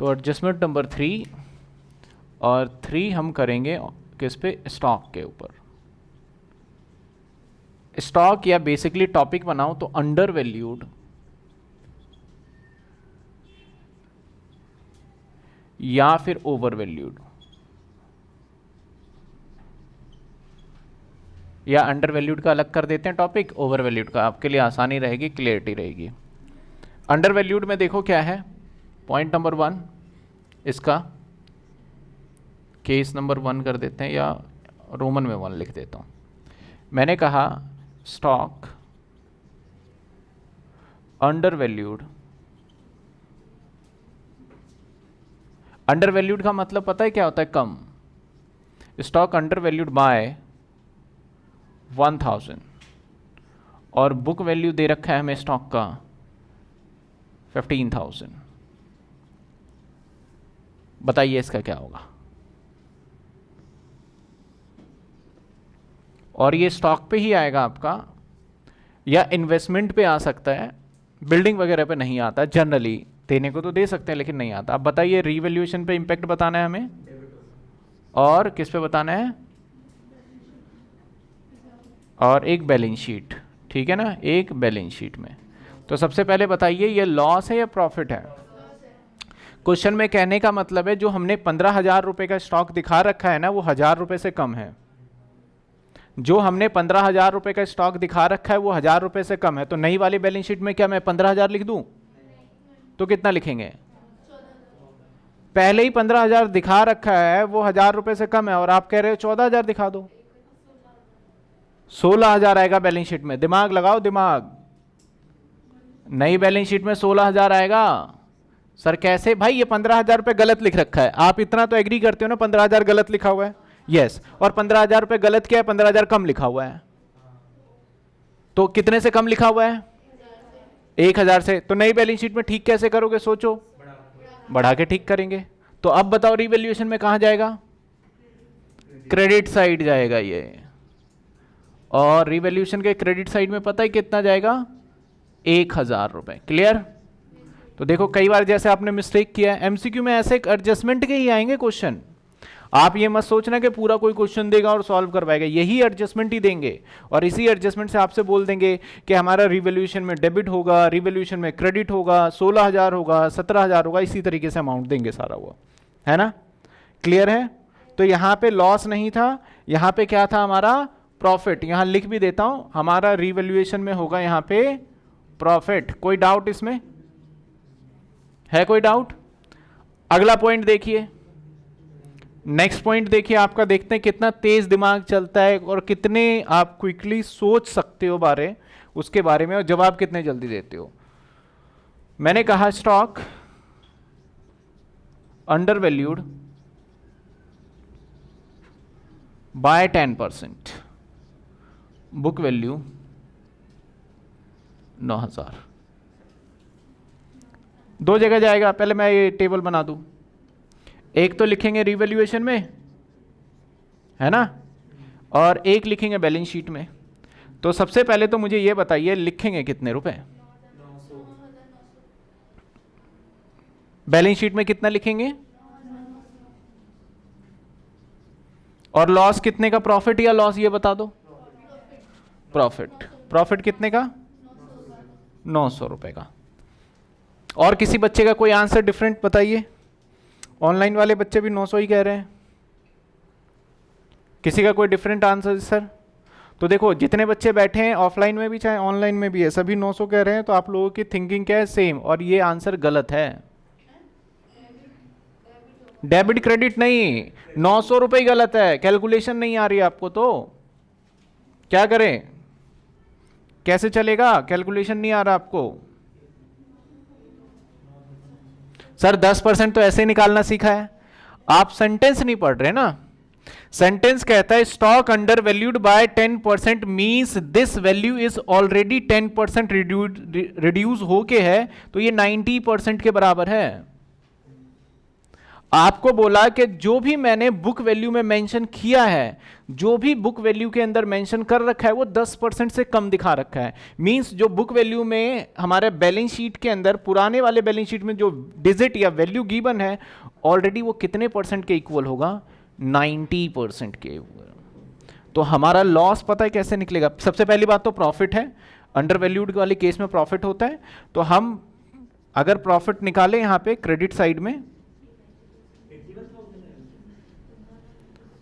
तो adjustment number 3 और 3 हम करेंगे किस पे, स्टॉक के ऊपर। स्टॉक या बेसिकली टॉपिक बनाओ तो अंडर वैल्यूड या फिर ओवर वैल्यूड, या अंडर वैल्यूड का अलग कर देते हैं टॉपिक, ओवर वैल्यूड का आपके लिए आसानी रहेगी, क्लियरिटी रहेगी। अंडर वैल्यूड में देखो क्या है, पॉइंट नंबर 1 इसका केस नंबर 1 कर देते हैं, या रोमन में 1 लिख देता हूं। मैंने कहा stock under valued. Under valued का मतलब पता है क्या होता है, कम। स्टॉक अंडर वैल्यूड बाय 1000 और बुक वैल्यू दे रखा है हमें स्टॉक का 15,000। बताइए इसका क्या होगा। और ये स्टॉक पे ही आएगा आपका, या इन्वेस्टमेंट पे आ सकता है, बिल्डिंग वगैरह पे नहीं आता जनरली। देने को तो दे सकते हैं लेकिन नहीं आता। अब बताइए रीवैल्यूएशन पे इंपैक्ट बताना है हमें, और किस पे बताना है, और एक बैलेंस शीट, ठीक है ना, एक बैलेंस शीट में। तो सबसे पहले बताइए ये लॉस है या प्रॉफिट है। क्वेश्चन में कहने का मतलब है जो हमने 15,000 रुपए का स्टॉक दिखा रखा है ना, वो 1,000 रुपए से कम है। जो हमने 15,000 रुपए का स्टॉक दिखा रखा है वो 1,000 रुपए से कम है। तो नई वाली बैलेंस शीट में क्या मैं 15,000 लिख दूं, तो कितना लिखेंगे, पहले ही 15,000 दिखा रखा है, वो 1,000 रुपए से कम है, और आप कह रहे हो 14,000 दिखा दो, 16,000 आएगा बैलेंस शीट में। दिमाग लगाओ दिमाग, नई बैलेंस शीट में 16,000 आएगा। सर कैसे भाई, ये 15,000 रुपए गलत लिख रखा है। आप इतना तो एग्री करते हो ना, 15,000 गलत लिखा हुआ है, यस। और 15,000 रुपए गलत क्या है, 15,000 कम लिखा हुआ है। तो कितने से कम लिखा हुआ है, 1,000 से। तो नई बैलेंस शीट में ठीक कैसे करोगे, सोचो, बढ़ा के ठीक करेंगे। तो अब बताओ रिवैल्यूएशन में कहां जाएगा, क्रेडिट साइड जाएगा ये। और रिवैल्यूएशन के क्रेडिट साइड में पता है कितना जाएगा, 1,000 रुपए। क्लियर। तो देखो कई बार जैसे आपने मिस्टेक किया है, एमसीक्यू में ऐसे एडजस्टमेंट के ही आएंगे क्वेश्चन। आप ये मत सोचना कि पूरा कोई क्वेश्चन देगा और सॉल्व करवाएगा, यही एडजस्टमेंट ही देंगे। और इसी एडजस्टमेंट से आपसे बोल देंगे कि हमारा रिवैल्यूएशन में डेबिट होगा, रिवैल्यूएशन में क्रेडिट होगा, 16,000 होगा, 17,000 होगा, इसी तरीके से अमाउंट देंगे सारा, वो है ना। क्लियर है। तो यहाँ पे लॉस नहीं था, यहाँ पे क्या था हमारा, प्रॉफिट। यहाँ लिख भी देता हूं, हमारा रिवैल्यूएशन में होगा यहाँ पे प्रॉफिट। कोई डाउट इसमें है, कोई डाउट। अगला पॉइंट देखिए, नेक्स्ट पॉइंट देखिए आपका, देखते हैं कितना तेज दिमाग चलता है और कितने आप क्विकली सोच सकते हो उसके बारे में, और जवाब कितने जल्दी देते हो। मैंने कहा stock under valued bye 10%, book value 9,000। दो जगह जाएगा, पहले मैं ये टेबल बना दूं। एक तो लिखेंगे रिवैल्यूएशन में, है ना, और एक लिखेंगे बैलेंस शीट में। तो सबसे पहले तो मुझे ये बताइए लिखेंगे कितने रुपए, बैलेंस शीट में कितना लिखेंगे, और लॉस कितने का, प्रॉफिट या लॉस, ये बता दो। प्रॉफिट, प्रॉफिट कितने का, 900 रुपए का। और किसी बच्चे का कोई आंसर डिफरेंट बताइए। ऑनलाइन वाले बच्चे भी 900 ही कह रहे हैं, किसी का कोई डिफरेंट आंसर सर। तो देखो जितने बच्चे बैठे हैं ऑफलाइन में भी चाहे ऑनलाइन में भी है, सभी 900 कह रहे हैं। तो आप लोगों की थिंकिंग क्या है, सेम। और ये आंसर गलत है, डेबिट क्रेडिट नहीं, 900 रुपए गलत है। कैलकुलेशन नहीं आ रही आपको तो क्या करें, कैसे चलेगा, कैलकुलेशन नहीं आ रहा आपको। सर 10% तो ऐसे निकालना सीखा है, आप सेंटेंस नहीं पढ़ रहे ना। सेंटेंस कहता है stock under valued bye 10% means this value is already 10% reduce होके है, तो ये 90% के बराबर है। आपको बोला कि जो भी मैंने बुक वैल्यू में मेंशन किया है, जो भी बुक वैल्यू के अंदर मेंशन कर रखा है वो 10% से कम दिखा रखा है। मींस जो बुक वैल्यू में हमारे बैलेंस शीट के अंदर, पुराने वाले बैलेंस शीट में जो डिजिट या वैल्यू गिवन है ऑलरेडी वो कितने परसेंट के इक्वल होगा? 90% के इक्वल। तो हमारा लॉस पता है कैसे निकलेगा? सबसे पहली बात तो प्रॉफिट है, अंडर वैल्यूड वाले केस में प्रॉफिट होता है। तो हम अगर प्रॉफिट निकालें यहां पे क्रेडिट साइड में,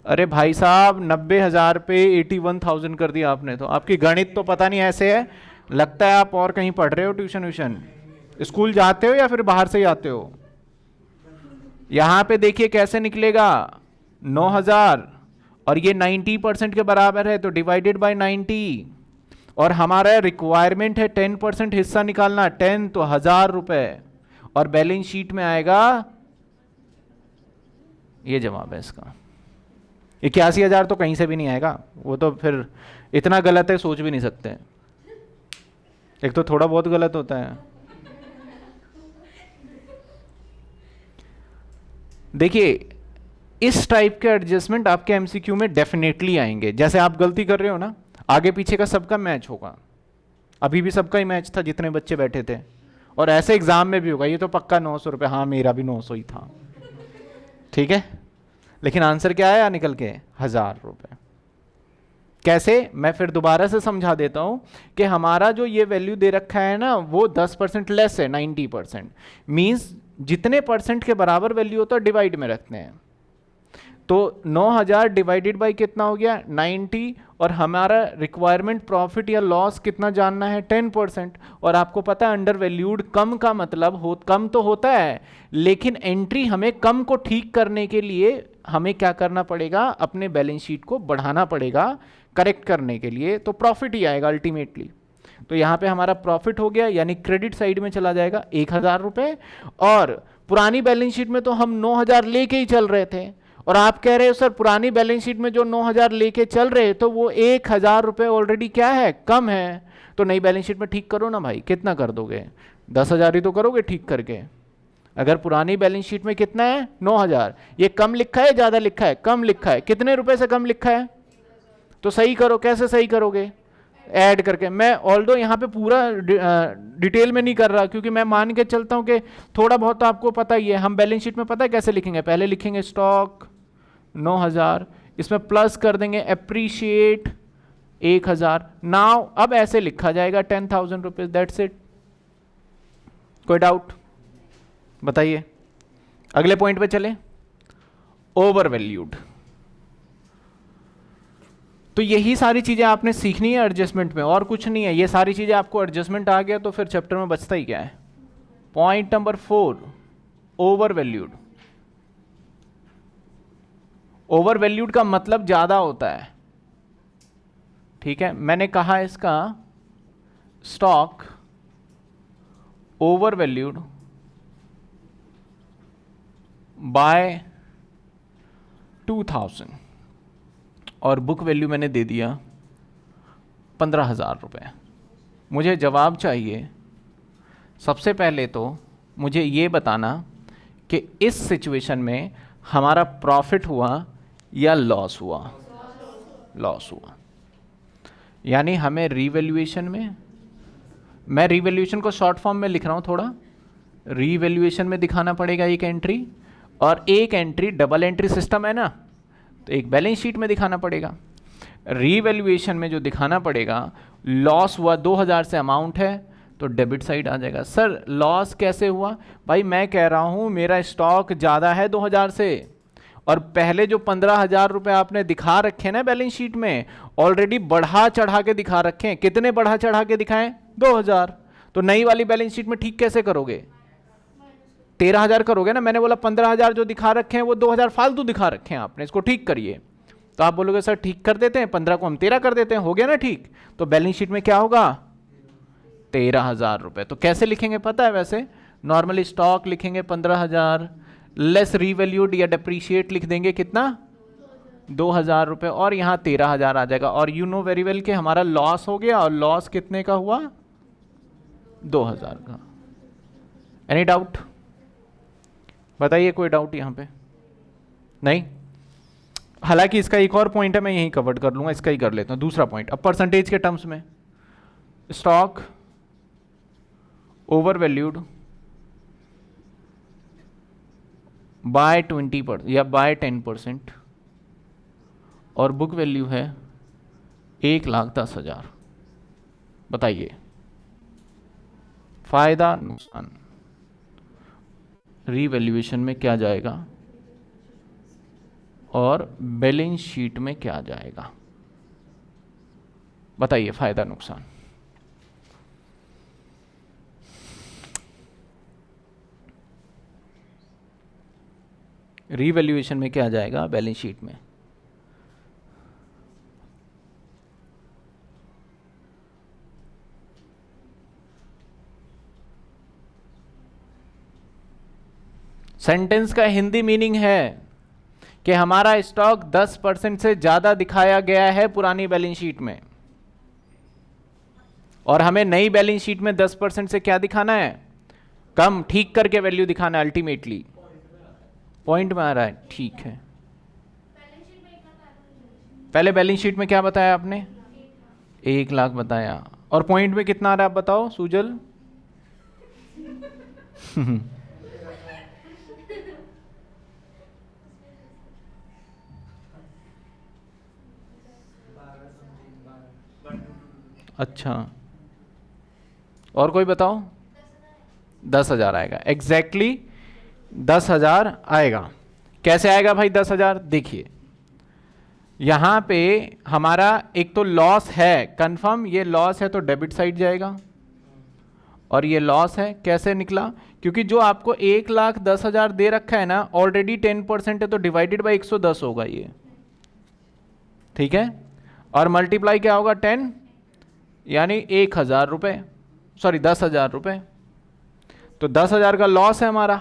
अरे भाई साहब 90,000 पे 81,000 कर दिया आपने, तो आपकी गणित तो पता नहीं ऐसे है, लगता है आप और कहीं पढ़ रहे हो, ट्यूशन व्यूशन स्कूल जाते हो या फिर बाहर से ही आते हो। यहां पे देखिए कैसे निकलेगा, 9,000 और ये 90% के बराबर है तो डिवाइडेड बाय 90, और हमारा रिक्वायरमेंट है 10% हिस्सा निकालना, 10 तो 1,000 रुपए, और बैलेंस शीट में आएगा, ये जवाब है इसका। 81,000 तो कहीं से भी नहीं आएगा, वो तो फिर इतना गलत है सोच भी नहीं सकते। एक तो थोड़ा बहुत गलत होता है। देखिए इस टाइप के एडजस्टमेंट आपके एमसीक्यू में डेफिनेटली आएंगे। जैसे आप गलती कर रहे हो ना, आगे पीछे का सबका मैच होगा, अभी भी सबका ही मैच था जितने बच्चे बैठे थे, और ऐसे एग्जाम में भी होगा, ये तो पक्का 900 रुपये, हाँ मेरा भी 900 ही था, ठीक है, लेकिन आंसर क्या आया निकल के? 1,000 रुपये। कैसे? मैं फिर दोबारा से समझा देता हूं कि हमारा जो ये वैल्यू दे रखा है ना वो 10% लेस है 90%, मींस जितने परसेंट के बराबर वैल्यू होता है डिवाइड में रखते हैं। तो 9,000 डिवाइडेड बाई कितना हो गया? 90, और हमारा रिक्वायरमेंट प्रॉफिट या लॉस कितना जानना है? 10%। और आपको पता है अंडर वैल्यूड कम का मतलब कम तो होता है, लेकिन एंट्री हमें कम को ठीक करने के लिए हमें क्या करना पड़ेगा? अपने बैलेंस शीट को बढ़ाना पड़ेगा करेक्ट करने के लिए, तो प्रॉफिट ही आएगा अल्टीमेटली। तो यहाँ पे हमारा प्रॉफिट हो गया, यानी क्रेडिट साइड में चला जाएगा 1,000 रुपये, और पुरानी बैलेंस शीट में तो हम 9,000 लेके ही चल रहे थे, और आप कह रहे हो सर पुरानी बैलेंस शीट में जो 9,000 लेके चल रहे तो वो 1,000 रुपये ऑलरेडी क्या है? कम है। तो नई बैलेंस शीट में ठीक करो ना भाई, कितना कर दोगे? 10,000 ही तो करोगे ठीक करके। अगर पुरानी बैलेंस शीट में कितना है? 9,000। ये कम लिखा है ज़्यादा लिखा है? कम लिखा है। कितने रुपए से कम लिखा है? तो सही करो। कैसे सही करोगे? ऐड करके। मैं ऑल्दो यहाँ पे पूरा डिटेल में नहीं कर रहा, क्योंकि मैं मान के चलता हूँ कि थोड़ा बहुत तो आपको पता ही है। हम बैलेंस शीट में पता है कैसे लिखेंगे? पहले लिखेंगे स्टॉक 9,000, इसमें प्लस कर देंगे एप्रीशिएट 1,000। नाउ अब ऐसे लिखा जाएगा 10,000 रुपीज, दैट्स इट। कोई डाउट बताइए? अगले पॉइंट पे चले, ओवर वैल्यूड। तो यही सारी चीजें आपने सीखनी है एडजस्टमेंट में, और कुछ नहीं है। ये सारी चीजें आपको एडजस्टमेंट आ गया तो फिर चैप्टर में बचता ही क्या है? Point number 4, over valued. Over valued का मतलब ज्यादा होता है, ठीक है। मैंने कहा इसका स्टॉक ओवर वैल्यूड बाय 2,000, और बुक वैल्यू मैंने दे दिया 15,000 रुपये। मुझे जवाब चाहिए। सबसे पहले तो मुझे ये बताना कि इस सिचुएशन में हमारा प्रॉफिट हुआ या लॉस हुआ? लॉस हुआ। यानी हमें रीवैल्यूएशन में, मैं रीवैल्यूएशन को शॉर्ट फॉर्म में लिख रहा हूँ थोड़ा, रीवैल्यूएशन में दिखाना पड़ेगा एक एंट्री, और एक एंट्री डबल एंट्री सिस्टम है ना, तो एक बैलेंस शीट में दिखाना पड़ेगा। रीवैल्यूएशन में जो दिखाना पड़ेगा, लॉस हुआ 2,000 से अमाउंट है तो डेबिट साइड आ जाएगा। सर लॉस कैसे हुआ? भाई मैं कह रहा हूँ मेरा स्टॉक ज़्यादा है 2,000 से, और पहले जो 15,000 रुपये आपने दिखा रखे ना बैलेंस शीट में, ऑलरेडी बढ़ा चढ़ा के दिखा रखे हैं। कितने बढ़ा चढ़ा के दिखाएं? 2,000। तो नई वाली बैलेंस शीट में ठीक कैसे करोगे? 13,000 करोगे ना। मैंने बोला 15,000 जो दिखा रखे हैं वो 2,000 फालतू दिखा रखे हैं आपने, इसको ठीक करिए। तो आप बोलोगे सर ठीक कर देते हैं, 15 को हम 13 कर देते हैं, हो गया ना ठीक। तो बैलेंस शीट में क्या होगा? 13,000 रुपये। तो कैसे लिखेंगे पता है? वैसे नॉर्मली स्टॉक लिखेंगे 15,000 लेस रीवैल्यूड या डेप्रीशिएट लिख देंगे कितना? 2,000 रुपये, और यहाँ 13,000 आ जाएगा। और यू नो वेरी वेल कि हमारा लॉस हो गया, और लॉस कितने का हुआ? 2,000 का। एनी डाउट बताइए? कोई डाउट यहाँ पे? नहीं, हालांकि इसका एक और पॉइंट है, मैं यही कवर कर लूंगा, इसका ही कर लेता हूं। दूसरा पॉइंट, अब परसेंटेज के टर्म्स में स्टॉक ओवर वैल्यूड बाय 20% या बाय 10% और बुक वैल्यू है 1,10,000। बताइए फायदा नुकसान रीवैल्यूएशन में क्या जाएगा और बैलेंस शीट में क्या जाएगा? बताइए फायदा नुकसान। रीवैल्यूएशन में क्या जाएगा, बैलेंस शीट में। सेंटेंस का हिंदी मीनिंग है कि हमारा स्टॉक 10% से ज्यादा दिखाया गया है पुरानी बैलेंस शीट में, और हमें नई बैलेंस शीट में 10% से क्या दिखाना है, कम, ठीक करके वैल्यू दिखाना है अल्टीमेटली। पॉइंट में आ रहा है, ठीक है। पहले बैलेंस शीट में क्या बताया आपने, 1,00,000 बताया, और पॉइंट में कितना आ रहा है आप बताओ सुजल? अच्छा, और कोई बताओ? 10,000 आएगा, एग्जैक्टली 10,000 आएगा। कैसे आएगा भाई 10,000? देखिए यहां पे हमारा एक तो लॉस है कंफर्म, ये लॉस है तो डेबिट साइड जाएगा, और ये लॉस है। कैसे निकला? क्योंकि जो आपको 1,10,000 दे रखा है ना, ऑलरेडी 10% है तो डिवाइडेड बाई 110 होगा ये, ठीक है, और मल्टीप्लाई क्या होगा 10, यानी 1,000 रुपये, सॉरी 10,000 रुपये, तो 10,000 का लॉस है हमारा।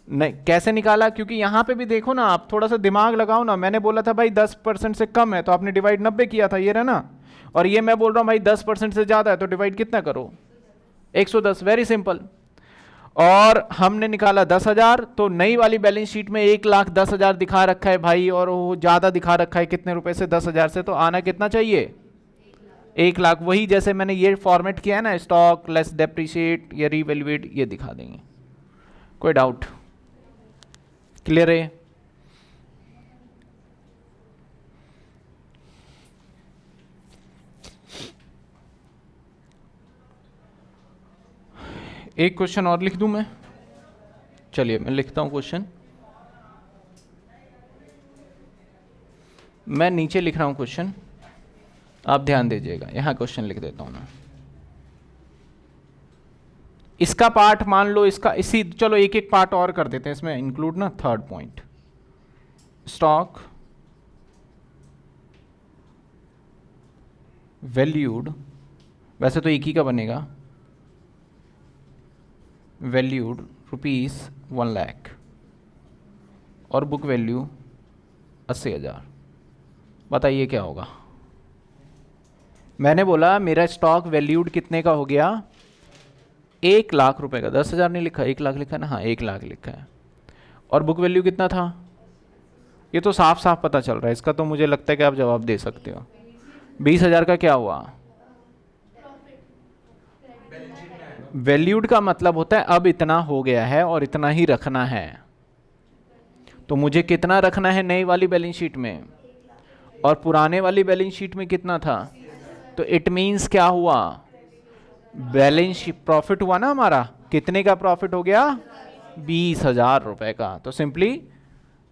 नहीं, कैसे निकाला? क्योंकि यहां पे भी देखो ना, आप थोड़ा सा दिमाग लगाओ ना। मैंने बोला था भाई 10% से कम है तो आपने डिवाइड 90 किया था, ये रहा ना, और ये मैं बोल रहा हूं भाई 10% से ज्यादा है तो डिवाइड कितना करो, 110, वेरी सिंपल। और हमने निकाला 10,000, तो नई वाली बैलेंस शीट में 1,10,000 दिखा रखा है भाई, और वो ज्यादा दिखा रखा है कितने रुपए से, 10,000 से, तो आना कितना चाहिए, 1,00,000। वही जैसे मैंने ये फॉर्मेट किया है ना, स्टॉक लेस डेप्रिशिएट या रीवैल्यूएट, ये दिखा देंगे। कोई डाउट? क्लियर है? एक क्वेश्चन और लिख दूं मैं? चलिए मैं लिखता हूं क्वेश्चन। मैं नीचे लिख रहा हूं क्वेश्चन, आप ध्यान दीजिएगा। यहां क्वेश्चन लिख देता हूं ना, इसका पार्ट मान लो, इसका इसी, चलो एक एक पार्ट और कर देते हैं इसमें इंक्लूड ना। थर्ड पॉइंट, स्टॉक वैल्यूड, वैसे तो एक ही का बनेगा, वैल्यूड ₹1,00,000 और बुक वैल्यू 80,000। बताइए क्या होगा? मैंने बोला मेरा स्टॉक वैल्यूड कितने का हो गया, 1,00,000 रुपए का। 10,000 नहीं लिखा, 1,00,000 लिखा है ना, हाँ 1,00,000 लिखा है। और बुक वैल्यू कितना था? ये तो साफ साफ पता चल रहा है, इसका तो मुझे लगता है कि आप जवाब दे सकते हो। 20,000 का क्या हुआ? वैल्यूड का मतलब होता है अब इतना हो गया है और इतना ही रखना है, तो मुझे कितना रखना है नई वाली बैलेंस शीट में, और पुराने वाली बैलेंस शीट में कितना था, तो इट मींस क्या हुआ, बैलेंस शीट प्रॉफिट हुआ ना हमारा। कितने का प्रॉफिट हो गया? 20,000 रुपए का। तो सिंपली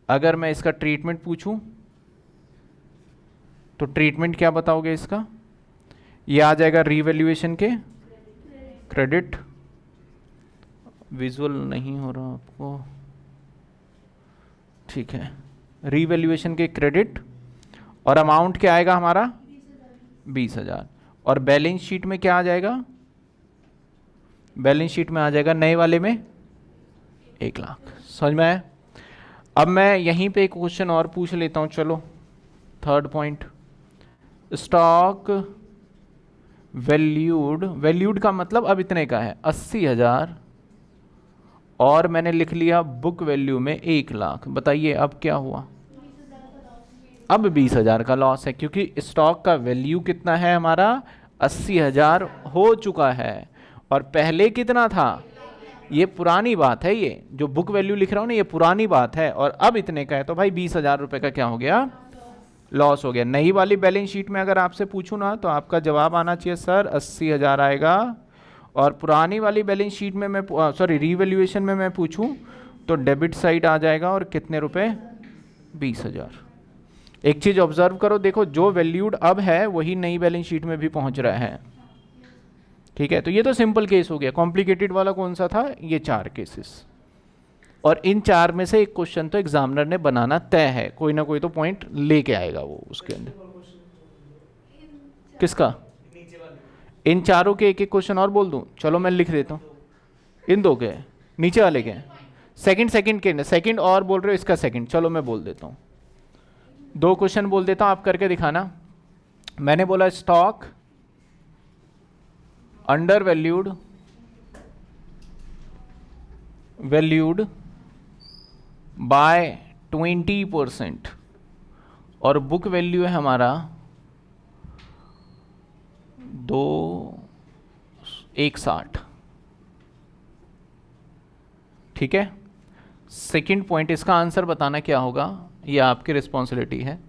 अगर मैं इसका ट्रीटमेंट पूछूं तो ट्रीटमेंट क्या बताओगे इसका? ये आ जाएगा रीवैल्यूएशन के क्रेडिट। विजुअल नहीं हो रहा आपको? ठीक है, रीवैल्यूएशन के क्रेडिट, और अमाउंट क्या आएगा हमारा? 20,000। और बैलेंस शीट में क्या आ जाएगा? बैलेंस शीट में आ जाएगा नए वाले में 1,00,000। समझ में आया? अब मैं यहीं पे एक क्वेश्चन और पूछ लेता हूं, चलो। Third point, stock valued, valued का मतलब अब इतने का है 80,000 और मैंने लिख लिया बुक वैल्यू में 1 लाख। बताइए अब क्या हुआ? अब 20,000 का लॉस है, क्योंकि स्टॉक का वैल्यू कितना है हमारा? 80,000 हो चुका है। और पहले कितना था? ये पुरानी बात है, ये जो बुक वैल्यू लिख रहा हूं ना ये पुरानी बात है, और अब इतने का है, तो भाई 20,000 रुपए का क्या हो गया? लॉस हो गया। नई वाली बैलेंस शीट में अगर आपसे पूछूं ना तो आपका जवाब आना चाहिए सर 80,000 आएगा। और पुरानी वाली बैलेंस शीट में मैं सॉरी रीवैल्यूएशन में मैं पूछूं तो डेबिट साइड आ जाएगा, और कितने रुपए? 20,000। एक चीज ऑब्जर्व करो, देखो जो वैल्यूड अब है वही नई बैलेंस शीट में भी पहुंच रहा है। ठीक है, तो ये तो सिंपल केस हो गया। कॉम्प्लिकेटेड वाला कौन सा था? ये 4 केसेस। और इन 4 में से एक क्वेश्चन तो एग्जामिनर ने बनाना तय है, कोई ना कोई तो पॉइंट लेके आएगा वो उसके अंदर। किसका? इन चारों के एक एक क्वेश्चन और बोल दूं? चलो मैं लिख देता हूँ। इन दो के नीचे वाले के सेकंड सेकंड के सेकंड और बोल रहे हो इसका सेकंड, चलो मैं बोल देता हूँ। 2 क्वेश्चन बोल देता हूँ, आप करके दिखाना। मैंने बोला स्टॉक अंडर वैल्यूड बाय 20%, और बुक वैल्यू है हमारा 2,160। ठीक है, सेकंड पॉइंट, इसका आंसर बताना क्या होगा, ये आपकी रिस्पॉन्सिबिलिटी है।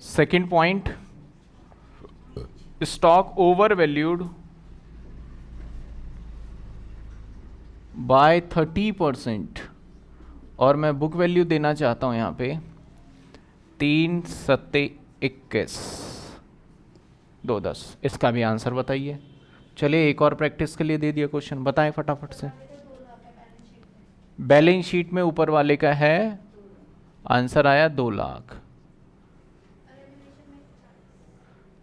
Second point, stock over valued bye 30%, और मैं बुक वैल्यू देना चाहता हूं यहां पे 3,721 210। इसका भी आंसर बताइए। चलिए एक और प्रैक्टिस के लिए दे दिया क्वेश्चन, बताएं फटाफट से। बैलेंस शीट में ऊपर वाले का है, आंसर आया 2 लाख।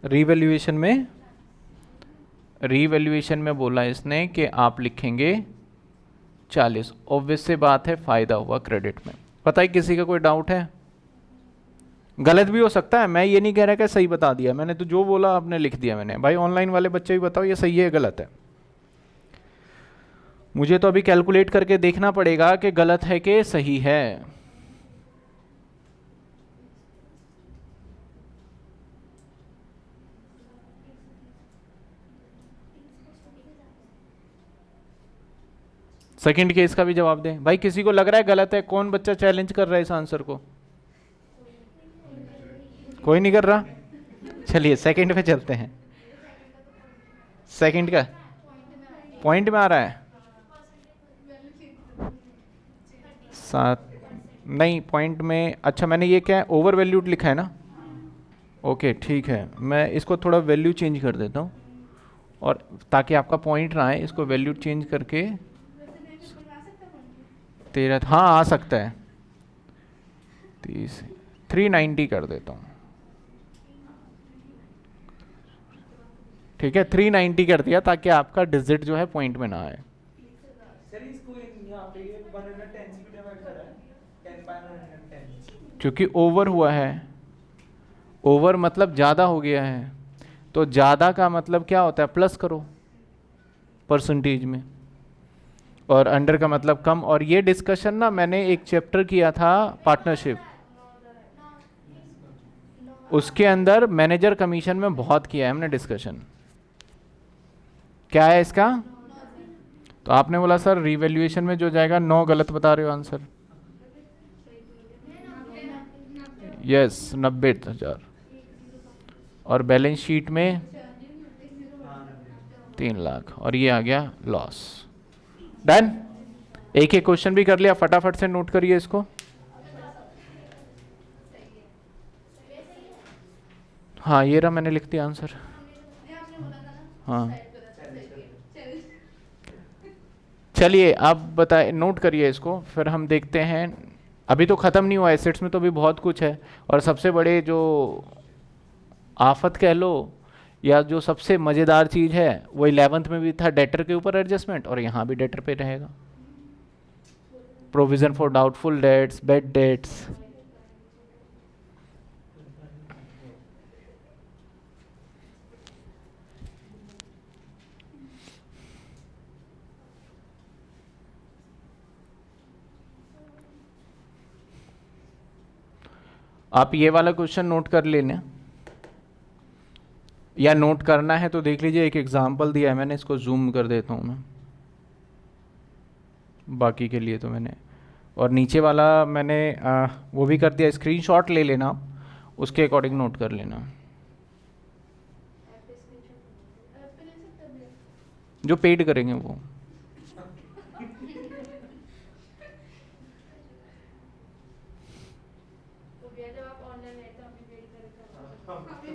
रीवैल्यूएशन में बोला इसने कि आप लिखेंगे 40। ऑब्वियस से बात है, फायदा हुआ क्रेडिट में। पता है किसी का कोई डाउट है? गलत भी हो सकता है, मैं ये नहीं कह रहा कि सही बता दिया मैंने, तो जो बोला आपने लिख दिया मैंने। भाई ऑनलाइन वाले बच्चे भी बताओ ये सही है गलत है। मुझे तो अभी कैलकुलेट करके देखना पड़ेगा कि गलत है कि सही है। सेकंड केस का भी जवाब दें भाई। किसी को लग रहा है गलत है? कौन बच्चा चैलेंज कर रहा है इस आंसर को? कोई नहीं कर रहा? चलिए सेकंड पे चलते हैं। सेकंड का पॉइंट में आ रहा है 7, नहीं पॉइंट में। अच्छा मैंने ये क्या ओवर वैल्यूड लिखा है ना? ओके ठीक है, मैं इसको थोड़ा वैल्यू चेंज कर देता हूँ, और ताकि आपका पॉइंट ना आए इसको वैल्यू चेंज करके 13, हाँ आ सकता है 30, 390 कर देता हूँ। ठीक है 390 कर दिया, ताकि आपका डिजिट जो है पॉइंट में ना आए। क्योंकि ओवर हुआ है, ओवर मतलब ज़्यादा हो गया है, तो ज़्यादा का मतलब क्या होता है? प्लस करो परसेंटेज में, और अंडर का मतलब कम। और ये डिस्कशन ना मैंने एक चैप्टर किया था पार्टनरशिप, उसके अंदर मैनेजर कमीशन में बहुत किया है हमने डिस्कशन। क्या है इसका? तो आपने बोला सर रिवैल्यूएशन में जो जाएगा 9, गलत बता रहे हो आंसर। यस 90,000, और बैलेंस शीट में 3 लाख, और ये आ गया लॉस। डन। एक एक क्वेश्चन भी कर लिया, फटाफट से नोट करिए इसको। हाँ ये रहा, मैंने लिख दिया आंसर। हाँ चलिए अब बताए, नोट करिए इसको, फिर हम देखते हैं। अभी तो ख़त्म नहीं हुआ, एसेट्स में तो भी बहुत कुछ है। और सबसे बड़े जो आफत कह लो, या जो सबसे मज़ेदार चीज़ है, वो 11th में भी था, डेटर के ऊपर एडजस्टमेंट, और यहाँ भी डेटर पे रहेगा। Provision for doubtful debts, bad debts. आप ये वाला क्वेश्चन नोट कर लेना, या नोट करना है तो देख लीजिए, एक एग्जांपल दिया है मैंने, इसको जूम कर देता हूँ मैं, बाकी के लिए तो मैंने, और नीचे वाला मैंने वो भी कर दिया, स्क्रीनशॉट ले लेना आप, उसके अकॉर्डिंग नोट कर लेना। जो पेड करेंगे वो